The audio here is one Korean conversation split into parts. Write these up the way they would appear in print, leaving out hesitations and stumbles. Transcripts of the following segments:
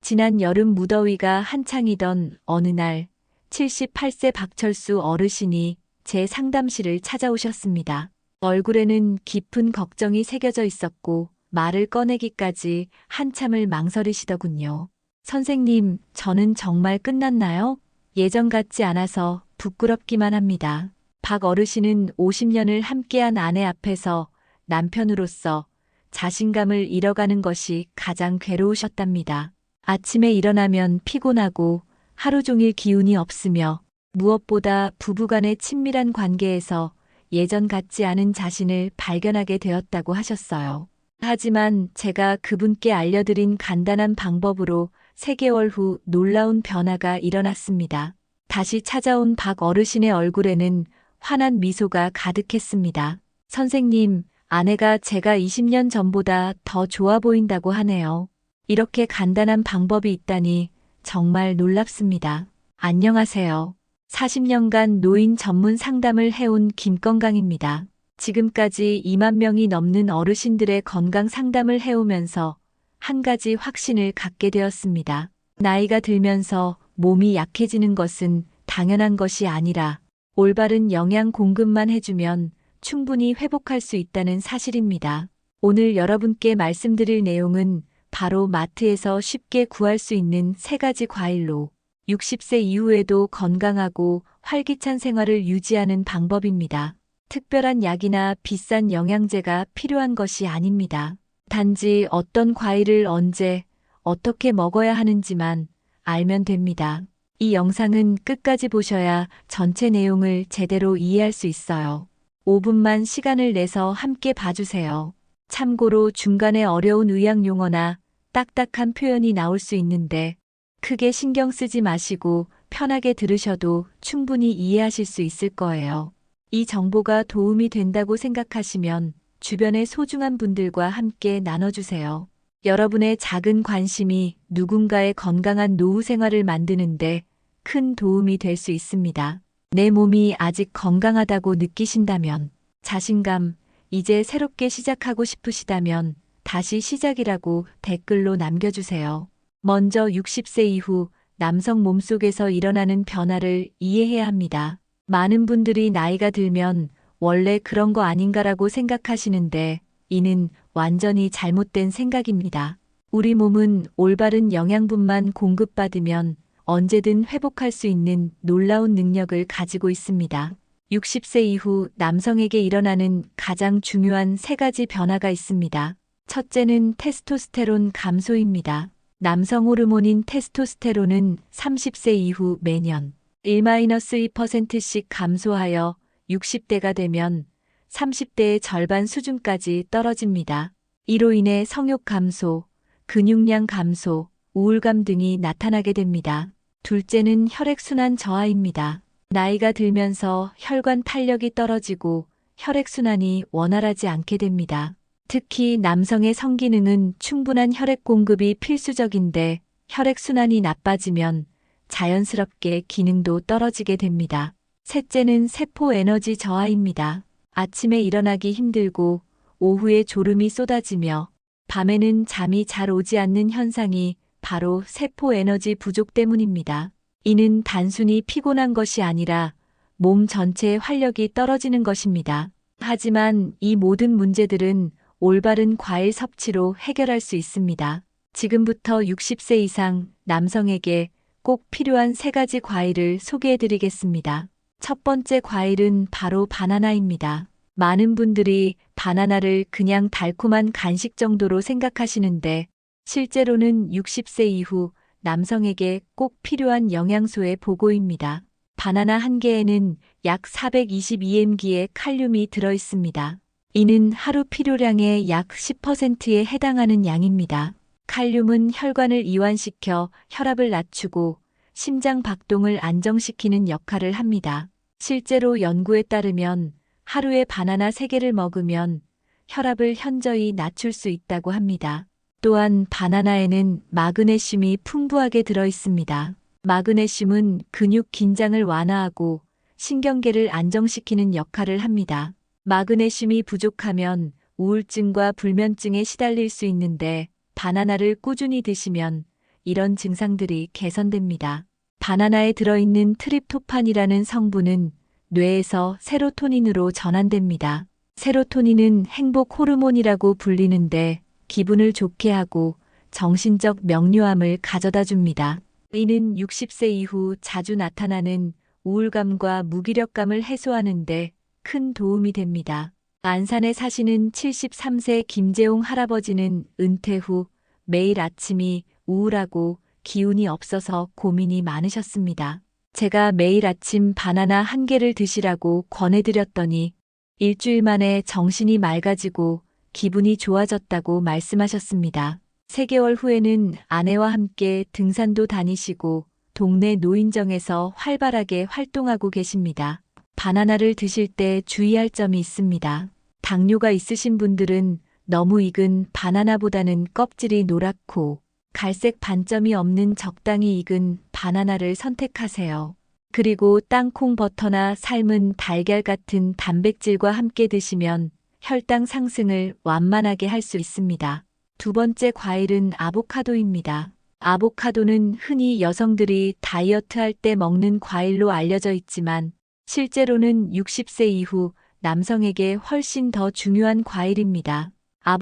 지난 여름 무더위가 한창이던 어느 날 78세 박철수 어르신이 제 상담실을 찾아오셨습니다. 얼굴에는 깊은 걱정이 새겨져 있었고 말을 꺼내기까지 한참을 망설이시더군요. 선생님, 저는 정말 끝났나요? 예전 같지 않아서 부끄럽기만 합니다. 박 어르신은 50년을 함께한 아내 앞에서 남편으로서 자신감을 잃어가는 것이 가장 괴로우셨답니다. 아침에 일어나면 피곤하고 하루 종일 기운이 없으며 무엇보다 부부간의 친밀한 관계에서 예전 같지 않은 자신을 발견하게 되었다고 하셨어요. 하지만 제가 그분께 알려드린 간단한 방법으로 3개월 후 놀라운 변화가 일어났습니다. 다시 찾아온 박 어르신의 얼굴에는 환한 미소가 가득했습니다. 선생님, 아내가 제가 20년 전보다 더 좋아 보인다고 하네요. 이렇게 간단한 방법이 있다니 정말 놀랍습니다. 안녕하세요. 40년간 노인 전문 상담을 해온 김건강입니다. 지금까지 2만 명이 넘는 어르신들의 건강 상담을 해오면서 한 가지 확신을 갖게 되었습니다. 나이가 들면서 몸이 약해지는 것은 당연한 것이 아니라 올바른 영양 공급만 해주면 충분히 회복할 수 있다는 사실입니다. 오늘 여러분께 말씀드릴 내용은 바로 마트에서 쉽게 구할 수 있는 3가지 과일로 60세 이후에도 건강하고 활기찬 생활을 유지하는 방법입니다. 특별한 약이나 비싼 영양제가 필요한 것이 아닙니다. 단지 어떤 과일을 언제, 어떻게 먹어야 하는지만 알면 됩니다. 이 영상은 끝까지 보셔야 전체 내용을 제대로 이해할 수 있어요. 5분만 시간을 내서 함께 봐주세요. 참고로 중간에 어려운 의학 용어나 딱딱한 표현이 나올 수 있는데 크게 신경 쓰지 마시고 편하게 들으셔도 충분히 이해하실 수 있을 거예요. 이 정보가 도움이 된다고 생각하시면 주변의 소중한 분들과 함께 나눠주세요. 여러분의 작은 관심이 누군가의 건강한 노후 생활을 만드는데 큰 도움이 될 수 있습니다. 내 몸이 아직 건강하다고 느끼신다면, 자신감, 이제 새롭게 시작하고 싶으시다면 다시 시작이라고 댓글로 남겨주세요. 먼저 60세 이후 남성 몸속에서 일어나는 변화를 이해해야 합니다. 많은 분들이 나이가 들면 원래 그런 거 아닌가라고 생각하시는데 이는 완전히 잘못된 생각입니다. 우리 몸은 올바른 영양분만 공급받으면 언제든 회복할 수 있는 놀라운 능력을 가지고 있습니다. 60세 이후 남성에게 일어나는 가장 중요한 3가지 변화가 있습니다. 첫째는 테스토스테론 감소입니다. 남성 호르몬인 테스토스테론은 30세 이후 매년 1-2%씩 감소하여 60대가 되면 30대의 절반 수준까지 떨어집니다. 이로 인해 성욕 감소, 근육량 감소, 우울감 등이 나타나게 됩니다. 둘째는 혈액순환 저하입니다. 나이가 들면서 혈관 탄력이 떨어지고 혈액순환이 원활하지 않게 됩니다. 특히 남성의 성기능은 충분한 혈액 공급이 필수적인데 혈액순환이 나빠지면 자연스럽게 기능도 떨어지게 됩니다. 셋째는 세포 에너지 저하입니다. 아침에 일어나기 힘들고 오후에 졸음이 쏟아지며 밤에는 잠이 잘 오지 않는 현상이 바로 세포 에너지 부족 때문입니다. 이는 단순히 피곤한 것이 아니라 몸 전체의 활력이 떨어지는 것입니다. 하지만 이 모든 문제들은 올바른 과일 섭취로 해결할 수 있습니다. 지금부터 60세 이상 남성에게 꼭 필요한 3가지 과일을 소개해드리겠습니다. 첫 번째 과일은 바로 바나나입니다. 많은 분들이 바나나를 그냥 달콤한 간식 정도로 생각하시는데 실제로는 60세 이후 남성에게 꼭 필요한 영양소의 보고입니다. 바나나 한 개에는 약 422mg의 칼륨이 들어있습니다. 이는 하루 필요량의 약 10%에 해당하는 양입니다. 칼륨은 혈관을 이완시켜 혈압을 낮추고 심장 박동을 안정시키는 역할을 합니다. 실제로 연구에 따르면 하루에 바나나 3개를 먹으면 혈압을 현저히 낮출 수 있다고 합니다. 또한 바나나에는 마그네슘이 풍부하게 들어있습니다. 마그네슘은 근육 긴장을 완화하고 신경계를 안정시키는 역할을 합니다. 마그네슘이 부족하면 우울증과 불면증에 시달릴 수 있는데 바나나를 꾸준히 드시면 이런 증상들이 개선됩니다. 바나나에 들어있는 트립토판이라는 성분은 뇌에서 세로토닌으로 전환됩니다. 세로토닌은 행복 호르몬이라고 불리는데 기분을 좋게 하고 정신적 명료함을 가져다 줍니다. 이는 60세 이후 자주 나타나는 우울감과 무기력감을 해소하는 데 큰 도움이 됩니다. 안산에 사시는 73세 김재용 할아버지는 은퇴 후 매일 아침이 우울하고 기운이 없어서 고민이 많으셨습니다. 제가 매일 아침 바나나 한 개를 드시라고 권해드렸더니 일주일 만에 정신이 맑아지고 기분이 좋아졌다고 말씀하셨습니다. 3개월 후에는 아내와 함께 등산도 다니시고 동네 노인정에서 활발하게 활동하고 계십니다. 바나나를 드실 때 주의할 점이 있습니다. 당뇨가 있으신 분들은 너무 익은 바나나보다는 껍질이 노랗고 갈색 반점이 없는 적당히 익은 바나나를 선택하세요. 그리고 땅콩 버터나 삶은 달걀 같은 단백질과 함께 드시면 혈당 상승을 완만하게 할 수 있습니다. 두 번째 과일은 아보카도입니다. 아보카도는 흔히 여성들이 다이어트할 때 먹는 과일로 알려져 있지만 실제로는 60세 이후 남성에게 훨씬 더 중요한 과일입니다.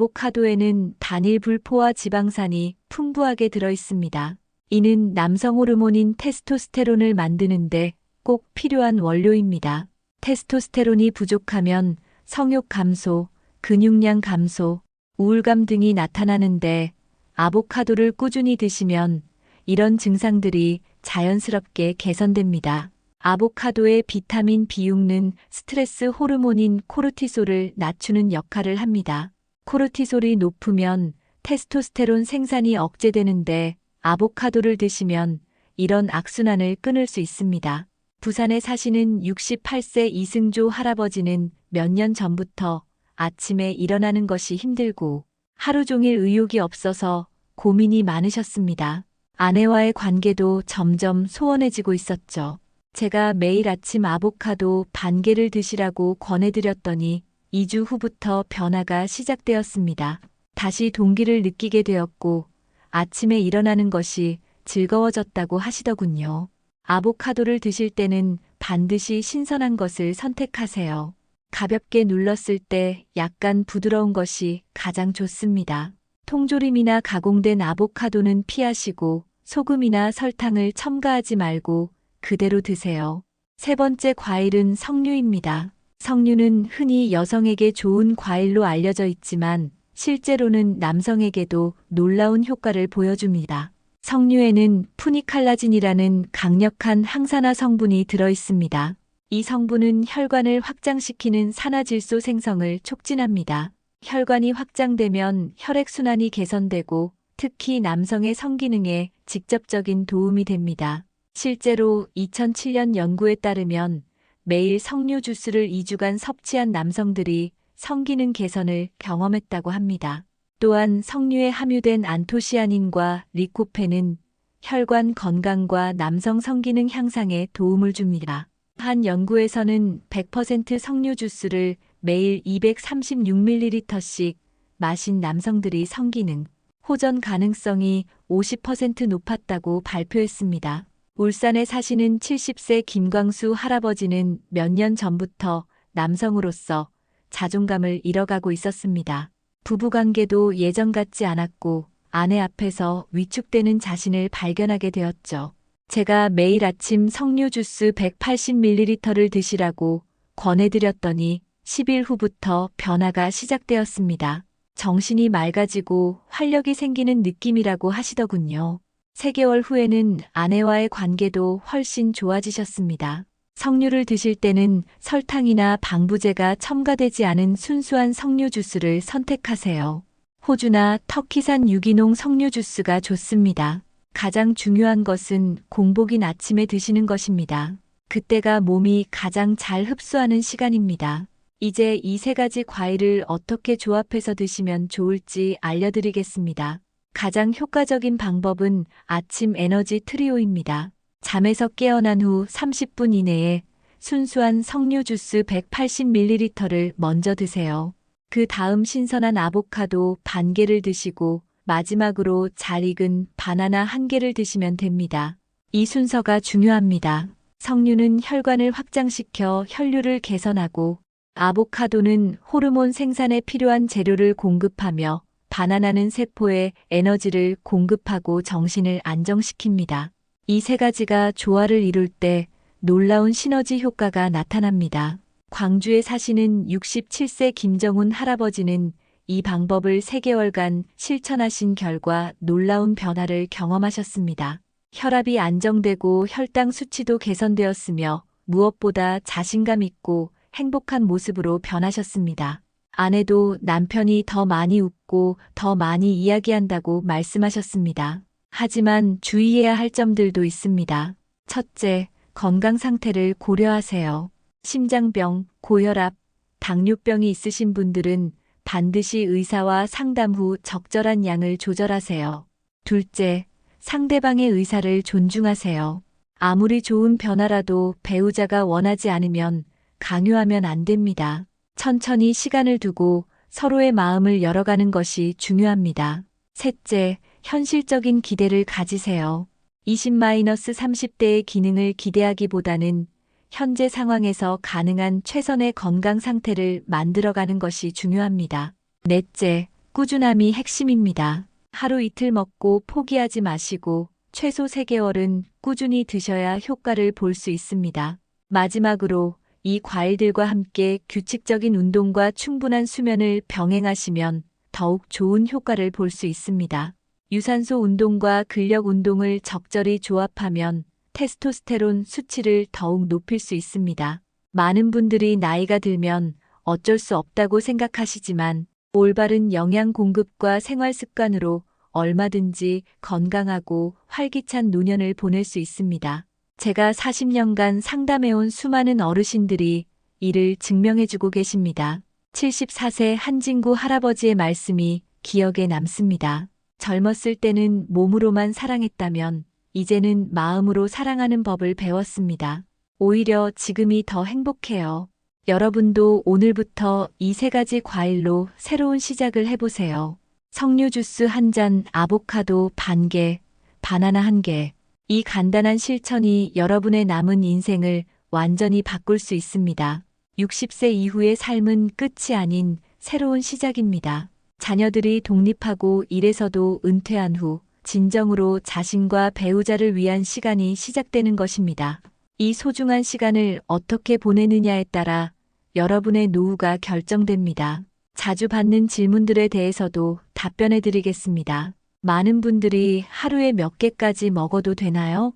아보카도에는 단일 불포화 지방산이 풍부하게 들어 있습니다. 이는 남성 호르몬인 테스토스테론을 만드는데 꼭 필요한 원료입니다. 테스토스테론이 부족하면 성욕 감소, 근육량 감소, 우울감 등이 나타나는데 아보카도를 꾸준히 드시면 이런 증상들이 자연스럽게 개선됩니다. 아보카도의 비타민 B6는 스트레스 호르몬인 코르티솔을 낮추는 역할을 합니다. 코르티솔이 높으면 테스토스테론 생산이 억제되는데 아보카도를 드시면 이런 악순환을 끊을 수 있습니다. 부산에 사시는 68세 이승조 할아버지는 몇 년 전부터 아침에 일어나는 것이 힘들고 하루 종일 의욕이 없어서 고민이 많으셨습니다. 아내와의 관계도 점점 소원해지고 있었죠. 제가 매일 아침 아보카도 반 개를 드시라고 권해드렸더니 2주 후부터 변화가 시작되었습니다. 다시 동기를 느끼게 되었고 아침에 일어나는 것이 즐거워졌다고 하시더군요. 아보카도를 드실 때는 반드시 신선한 것을 선택하세요. 가볍게 눌렀을 때 약간 부드러운 것이 가장 좋습니다. 통조림이나 가공된 아보카도는 피하시고 소금이나 설탕을 첨가하지 말고 그대로 드세요. 세 번째 과일은 석류입니다. 석류는 흔히 여성에게 좋은 과일로 알려져 있지만 실제로는 남성에게도 놀라운 효과를 보여줍니다. 석류에는 푸니칼라진이라는 강력한 항산화 성분이 들어 있습니다. 이 성분은 혈관을 확장시키는 산화질소 생성을 촉진합니다. 혈관이 확장되면 혈액순환이 개선되고 특히 남성의 성기능에 직접적인 도움이 됩니다. 실제로 2007년 연구에 따르면 매일 석류 주스를 2주간 섭취한 남성들이 성기능 개선을 경험했다고 합니다. 또한 석류에 함유된 안토시아닌과 리코펜은 혈관 건강과 남성 성기능 향상에 도움을 줍니다. 한 연구에서는 100% 석류 주스를 매일 236ml씩 마신 남성들이 성기능, 호전 가능성이 50% 높았다고 발표했습니다. 울산에 사시는 70세 김광수 할아버지는 몇 년 전부터 남성으로서 자존감을 잃어가고 있었습니다. 부부관계도 예전 같지 않았고 아내 앞에서 위축되는 자신을 발견하게 되었죠. 제가 매일 아침 석류 주스 180ml를 드시라고 권해드렸더니 10일 후부터 변화가 시작되었습니다. 정신이 맑아지고 활력이 생기는 느낌이라고 하시더군요. 3개월 후에는 아내와의 관계도 훨씬 좋아지셨습니다. 석류를 드실 때는 설탕이나 방부제가 첨가되지 않은 순수한 석류 주스를 선택하세요. 호주나 터키산 유기농 석류 주스가 좋습니다. 가장 중요한 것은 공복인 아침에 드시는 것입니다. 그때가 몸이 가장 잘 흡수하는 시간입니다. 이제 이 3가지 과일을 어떻게 조합해서 드시면 좋을지 알려드리겠습니다. 가장 효과적인 방법은 아침 에너지 트리오입니다. 잠에서 깨어난 후 30분 이내에 순수한 석류 주스 180ml를 먼저 드세요. 그 다음 신선한 아보카도 반 개를 드시고 마지막으로 잘 익은 바나나 한 개를 드시면 됩니다. 이 순서가 중요합니다. 석류는 혈관을 확장시켜 혈류를 개선하고, 아보카도는 호르몬 생산에 필요한 재료를 공급하며, 바나나는 세포에 에너지를 공급하고 정신을 안정시킵니다. 이 세 가지가 조화를 이룰 때 놀라운 시너지 효과가 나타납니다. 광주에 사시는 67세 김정훈 할아버지는 이 방법을 3개월간 실천하신 결과 놀라운 변화를 경험하셨습니다. 혈압이 안정되고 혈당 수치도 개선되었으며 무엇보다 자신감 있고 행복한 모습으로 변하셨습니다. 아내도 남편이 더 많이 웃고 더 많이 이야기한다고 말씀하셨습니다. 하지만 주의해야 할 점들도 있습니다. 첫째, 건강 상태를 고려하세요. 심장병, 고혈압, 당뇨병이 있으신 분들은 반드시 의사와 상담 후 적절한 양을 조절하세요. 둘째, 상대방의 의사를 존중하세요. 아무리 좋은 변화라도 배우자가 원하지 않으면 강요하면 안 됩니다. 천천히 시간을 두고 서로의 마음을 열어가는 것이 중요합니다. 셋째, 현실적인 기대를 가지세요. 20-30대의 기능을 기대하기보다는 현재 상황에서 가능한 최선의 건강 상태를 만들어가는 것이 중요합니다. 넷째, 꾸준함이 핵심입니다. 하루 이틀 먹고 포기하지 마시고 최소 3개월은 꾸준히 드셔야 효과를 볼 수 있습니다. 마지막으로 이 과일들과 함께 규칙적인 운동과 충분한 수면을 병행하시면 더욱 좋은 효과를 볼 수 있습니다. 유산소 운동과 근력 운동을 적절히 조합하면 테스토스테론 수치를 더욱 높일 수 있습니다. 많은 분들이 나이가 들면 어쩔 수 없다고 생각하시지만 올바른 영양 공급과 생활 습관으로 얼마든지 건강하고 활기찬 노년을 보낼 수 있습니다. 제가 40년간 상담해온 수많은 어르신들이 이를 증명해주고 계십니다. 74세 한진구 할아버지의 말씀이 기억에 남습니다. 젊었을 때는 몸으로만 사랑했다면 이제는 마음으로 사랑하는 법을 배웠습니다. 오히려 지금이 더 행복해요. 여러분도 오늘부터 이 3가지 과일로 새로운 시작을 해보세요. 석류 주스 1잔, 아보카도 반 개, 바나나 1개. 이 간단한 실천이 여러분의 남은 인생을 완전히 바꿀 수 있습니다. 60세 이후의 삶은 끝이 아닌 새로운 시작입니다. 자녀들이 독립하고 일에서도 은퇴한 후 진정으로 자신과 배우자를 위한 시간이 시작되는 것입니다. 이 소중한 시간을 어떻게 보내느냐에 따라 여러분의 노후가 결정됩니다. 자주 받는 질문들에 대해서도 답변해 드리겠습니다. 많은 분들이 하루에 몇 개까지 먹어도 되나요?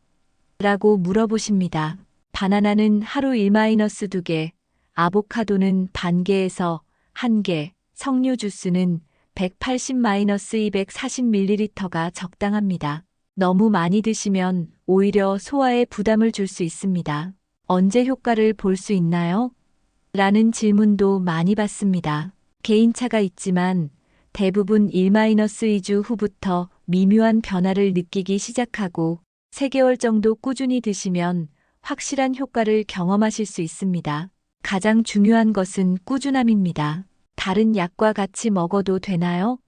라고 물어보십니다. 바나나는 하루 1-2개, 아보카도는 반 개에서 1개, 석류 주스는 180-240ml가 적당합니다. 너무 많이 드시면 오히려 소화에 부담을 줄 수 있습니다. 언제 효과를 볼 수 있나요? 라는 질문도 많이 받습니다. 개인차가 있지만 대부분 1-2주 후부터 미묘한 변화를 느끼기 시작하고 3개월 정도 꾸준히 드시면 확실한 효과를 경험하실 수 있습니다. 가장 중요한 것은 꾸준함입니다. 다른 약과 같이 먹어도 되나요?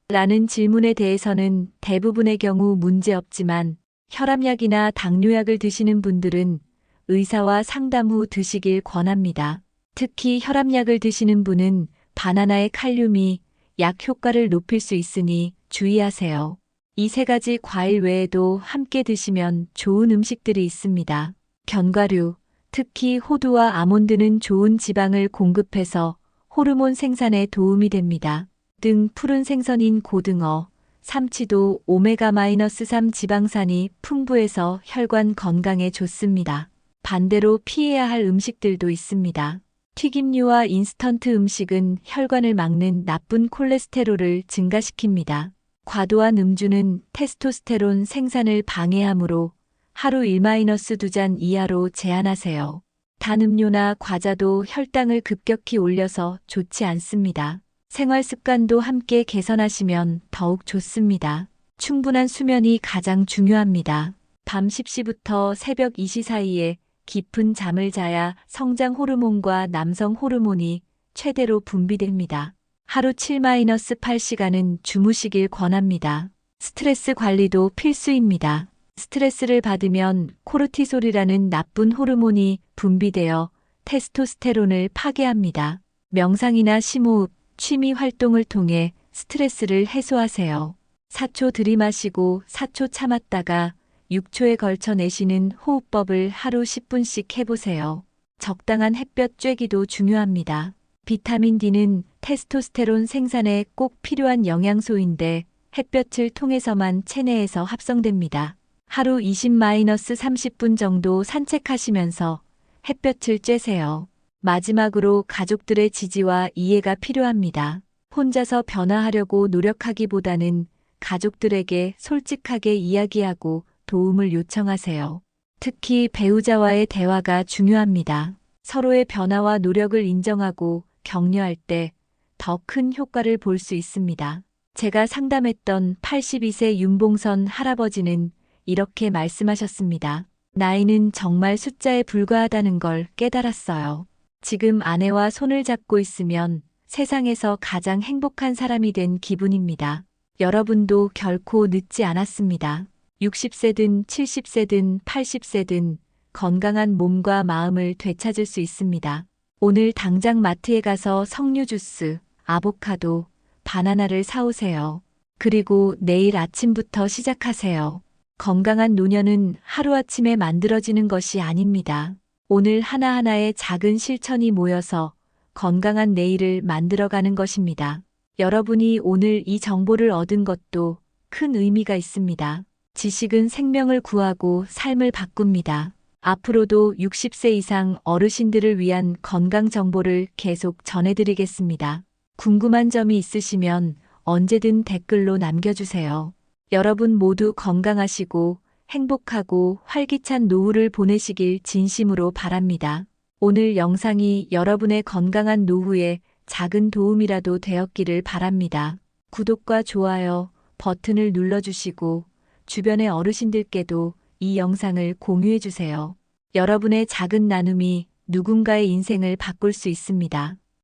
라는 질문에 대해서는 대부분의 경우 문제없지만 혈압약이나 당뇨약을 드시는 분들은 의사와 상담 후 드시길 권합니다. 특히 혈압약을 드시는 분은 바나나의 칼륨이 약 효과를 높일 수 있으니 주의하세요. 이 3가지 과일 외에도 함께 드시면 좋은 음식들이 있습니다. 견과류, 특히 호두와 아몬드는 좋은 지방을 공급해서 호르몬 생산에 도움이 됩니다. 등 푸른 생선인 고등어, 삼치도 오메가-3 지방산이 풍부해서 혈관 건강에 좋습니다. 반대로 피해야 할 음식들도 있습니다. 튀김류와 인스턴트 음식은 혈관을 막는 나쁜 콜레스테롤을 증가시킵니다. 과도한 음주는 테스토스테론 생산을 방해하므로 하루 1-2잔 이하로 제한하세요. 단 음료나 과자도 혈당을 급격히 올려서 좋지 않습니다. 생활 습관도 함께 개선하시면 더욱 좋습니다. 충분한 수면이 가장 중요합니다. 밤 10시부터 새벽 2시 사이에 깊은 잠을 자야 성장 호르몬과 남성 호르몬이 최대로 분비됩니다. 하루 7-8시간은 주무시길 권합니다. 스트레스 관리도 필수입니다. 스트레스를 받으면 코르티솔이라는 나쁜 호르몬이 분비되어 테스토스테론을 파괴합니다. 명상이나 심호흡, 취미 활동을 통해 스트레스를 해소하세요. 4초 들이마시고 4초 참았다가 6초에 걸쳐 내쉬는 호흡법을 하루 10분씩 해보세요. 적당한 햇볕 쬐기도 중요합니다. 비타민 D는 테스토스테론 생산에 꼭 필요한 영양소인데 햇볕을 통해서만 체내에서 합성됩니다. 하루 20-30분 정도 산책하시면서 햇볕을 쬐세요. 마지막으로 가족들의 지지와 이해가 필요합니다. 혼자서 변화하려고 노력하기보다는 가족들에게 솔직하게 이야기하고 도움을 요청하세요. 특히 배우자와의 대화가 중요합니다. 서로의 변화와 노력을 인정하고 격려할 때 더 큰 효과를 볼 수 있습니다. 제가 상담했던 82세 윤봉선 할아버지는 이렇게 말씀하셨습니다. 나이는 정말 숫자에 불과하다는 걸 깨달았어요. 지금 아내와 손을 잡고 있으면 세상에서 가장 행복한 사람이 된 기분입니다. 여러분도 결코 늦지 않았습니다. 60세든 70세든 80세든 건강한 몸과 마음을 되찾을 수 있습니다. 오늘 당장 마트에 가서 석류 주스, 아보카도, 바나나를 사오세요. 그리고 내일 아침부터 시작하세요. 건강한 노년은 하루아침에 만들어지는 것이 아닙니다. 오늘 하나하나의 작은 실천이 모여서 건강한 내일을 만들어가는 것입니다. 여러분이 오늘 이 정보를 얻은 것도 큰 의미가 있습니다. 지식은 생명을 구하고 삶을 바꿉니다. 앞으로도 60세 이상 어르신들을 위한 건강 정보를 계속 전해드리겠습니다. 궁금한 점이 있으시면 언제든 댓글로 남겨주세요. 여러분 모두 건강하시고 행복하고 활기찬 노후를 보내시길 진심으로 바랍니다. 오늘 영상이 여러분의 건강한 노후에 작은 도움이라도 되었기를 바랍니다. 구독과 좋아요 버튼을 눌러주시고 주변의 어르신들께도 이 영상을 공유해주세요. 여러분의 작은 나눔이 누군가의 인생을 바꿀 수 있습니다.